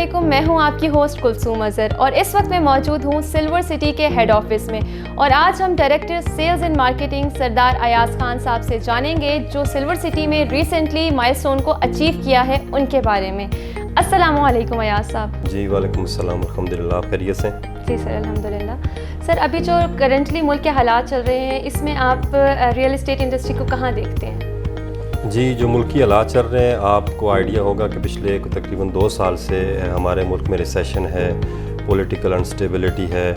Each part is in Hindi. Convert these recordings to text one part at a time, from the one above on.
अस्सलामुअलैकुम, मैं हूं आपकी होस्ट कुलसूम अज़हर और इस वक्त मैं मौजूद हूं सिल्वर सिटी के हेड ऑफिस में। और आज हम डायरेक्टर सेल्स एंड मार्केटिंग सरदार अयाज खान साहब से जानेंगे जो सिल्वर सिटी में रिसेंटली माइलस्टोन को अचीव किया है उनके बारे में। अस्सलामुअलैकुम अयाज साहब। जी वालेकुम अस्सलाम, अल्हम्दुलिल्लाह, खैरियत से? जी सर, अल्हम्दुलिल्लाह। सर, अभी जो करंटली मुल्क के हालात चल रहे हैं इसमें आप रियल इस्टेट इंडस्ट्री को कहाँ देखते हैं? जी, जो मुल्की हालात चल रहे हैं, आपको आइडिया होगा कि पिछले तकरीबन 2 साल से हमारे मुल्क में रिसेशन है, पॉलिटिकल अनस्टेबिलिटी है,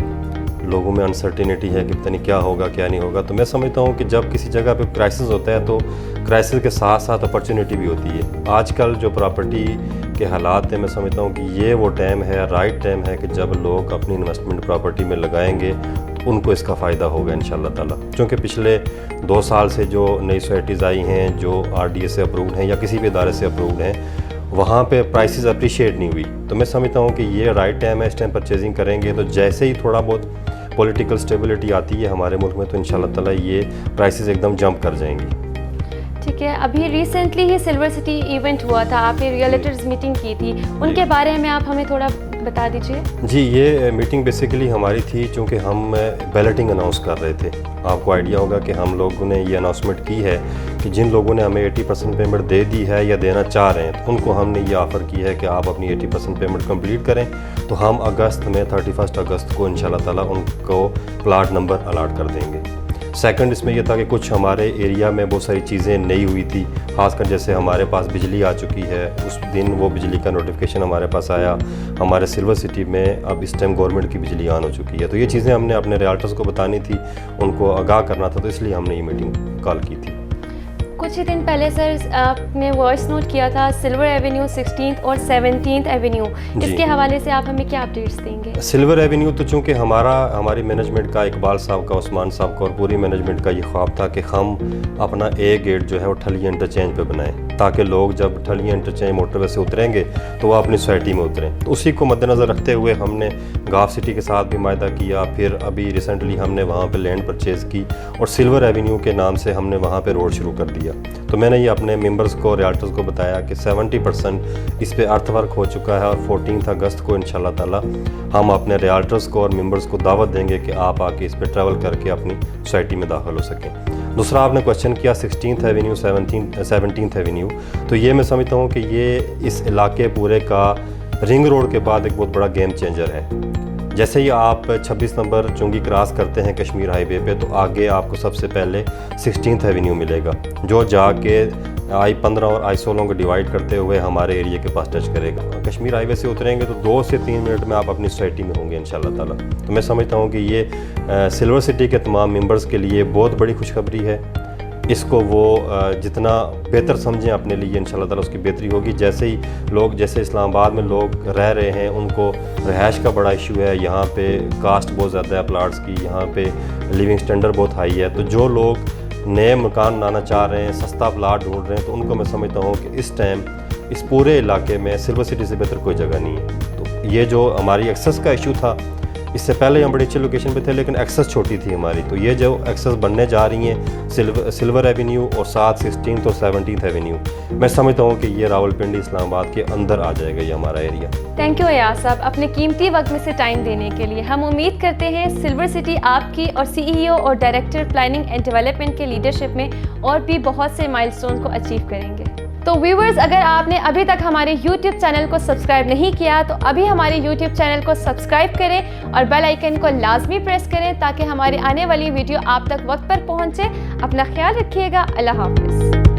लोगों में अनसर्टिनिटी है कि पता नहीं क्या होगा क्या नहीं होगा। तो मैं समझता हूँ कि जब किसी जगह पे क्राइसिस होता है तो क्राइसिस के साथ साथ अपॉर्चुनिटी भी होती है। आजकल जो प्रॉपर्टी के हालात हैं, मैं समझता हूँ कि ये वो टाइम है, राइट टाइम है कि जब लोग अपनी इन्वेस्टमेंट प्रॉपर्टी में लगाएंगे उनको इसका फ़ायदा होगा इंशाल्लाह ताला। क्योंकि पिछले 2 साल से जो नई सोसाइटीज़ आई हैं, जो RDA से अप्रूव्ड हैं या किसी भी इदारे से अप्रूव्ड हैं, वहाँ पे प्राइसेस अप्रिशिएट नहीं हुई। तो मैं समझता हूँ कि ये राइट टाइम है, इस टाइम परचेजिंग करेंगे तो जैसे ही थोड़ा बहुत पॉलिटिकल स्टेबिलिटी आती है हमारे मुल्क में तो इंशाल्लाह ताला ये प्राइसेस एकदम जंप कर जाएंगी। ठीक है, अभी रिसेंटली ही सिल्वर सिटी इवेंट हुआ था, आपने रियल्टर्स मीटिंग की थी, उनके बारे में आप हमें थोड़ा बता दीजिए। जी, ये मीटिंग बेसिकली हमारी थी चूँकि हम बैलेटिंग अनाउंस कर रहे थे। आपको आइडिया होगा कि हम लोगों ने ये अनाउंसमेंट की है कि जिन लोगों ने हमें 80% पेमेंट दे दी है या देना चाह रहे हैं तो उनको हमने ये ऑफ़र की है कि आप अपनी 80% पेमेंट कंप्लीट करें तो हम अगस्त में 31 अगस्त को इंशाल्लाह ताला उनको प्लाट नंबर अलाट कर देंगे। सेकंड इसमें यह था कि कुछ हमारे एरिया में बहुत सारी चीज़ें नई हुई थी, खासकर जैसे हमारे पास बिजली आ चुकी है, उस दिन वो बिजली का नोटिफिकेशन हमारे पास आया। हमारे सिल्वर सिटी में अब इस टाइम गवर्नमेंट की बिजली ऑन हो चुकी है, तो ये चीज़ें हमने अपने रियल्टर्स को बतानी थी, उनको आगाह करना था, तो इसलिए हमने ये मीटिंग कॉल की थी। कुछ ही दिन पहले सर आपने वॉइस नोट किया था सिल्वर एवेन्यू 16th और 17th एवेन्यू, इसके हवाले से आप हमें क्या अपडेट्स देंगे? सिल्वर एवेन्यू तो चूँकि हमारी मैनेजमेंट का, इकबाल साहब का, उस्मान साहब का और पूरी मैनेजमेंट का ये ख्वाब था कि हम अपना ए गेट जो है वो ठलिया इंटरचेंज पे बनाएं ताकि लोग जब ठलिया इंटरचेंज मोटरवे से उतरेंगे तो वो अपनी सोसाइटी में उतरें। तो उसी को मद्देनज़र रखते हुए हमने गाफ सिटी के साथ भी मायदा किया, फिर अभी रिसेंटली हमने वहाँ पे लैंड परचेज़ की और सिल्वर एवेन्यू के नाम से हमने वहाँ पे रोड शुरू कर दिया। तो मैंने ये अपने मेंबर्स को, रियल्टर्स को बताया कि 70% इस पे अर्थवर्क हो चुका है और 14 अगस्त को इंशाल्लाह ताला हम अपने रियल्टर्स को और मेंबर्स को दावत देंगे कि आप आके इस पे ट्रैवल करके अपनी सोसाइटी में दाखिल हो सकें। दूसरा आपने क्वेश्चन किया 16th एवेन्यू 17th एवेन्यू, तो ये मैं समझता हूँ कि ये इस इलाके पूरे का रिंग रोड के बाद एक बहुत बड़ा गेम चेंजर है। जैसे ही आप 26 नंबर चुंगी क्रॉस करते हैं कश्मीर हाईवे पे तो आगे आपको सबसे पहले 16th एवेन्यू मिलेगा जो जाके I-15 और I-16 को डिवाइड करते हुए हमारे एरिया के पास टच करेगा। कश्मीर हाईवे से उतरेंगे तो 2 से 3 मिनट में आप अपनी सोसाइटी में होंगे इंशाल्लाह ताला। तो मैं समझता हूँ कि ये सिल्वर सिटी के तमाम मेंबर्स के लिए बहुत बड़ी खुशखबरी है। इसको वो जितना बेहतर समझें अपने लिए इंशाल्लाह ताला उसकी बेहतरी होगी। जैसे ही लोग, जैसे इस्लामाबाद में लोग रह रहे हैं, उनको रहायश का बड़ा इशू है, यहाँ पे कास्ट बहुत ज़्यादा है प्लाट्स की, यहाँ पे लिविंग स्टैंडर्ड बहुत हाई है, तो जो लोग नए मकान बनाना चाह रहे हैं, सस्ता प्लाट ढूंढ रहे हैं, तो उनको मैं समझता हूँ कि इस टाइम इस पूरे इलाके में सिल्वर सिटी से बेहतर कोई जगह नहीं है। तो ये जो हमारी एक्सेस का इशू था, इससे पहले हम बड़ी अच्छी लोकेशन पे थे लेकिन एक्सेस छोटी थी हमारी, तो ये जो एक्सेस बनने जा रही हैं सिल्वर एवेन्यू और साथ 16th और 17th एवेन्यू, मैं समझता हूँ कि ये रावलपिंडी इस्लामाबाद के अंदर आ जाएगा ये हमारा एरिया। थैंक यू अयाज साहब अपने कीमती वक्त में से टाइम देने के लिए। हम उम्मीद करते हैं सिल्वर सिटी आपकी और CEO और डायरेक्टर प्लानिंग एंड डेवलपमेंट के लीडरशिप में और भी बहुत से माइलस्टोन को अचीव करेंगे। तो व्यूवर्स, अगर आपने अभी तक हमारे YouTube चैनल को सब्सक्राइब नहीं किया तो अभी हमारे YouTube चैनल को सब्सक्राइब करें और बेल आइकन को लाजमी प्रेस करें ताकि हमारी आने वाली वीडियो आप तक वक्त पर पहुंचे। अपना ख्याल रखिएगा। अल्लाह हाफिज़।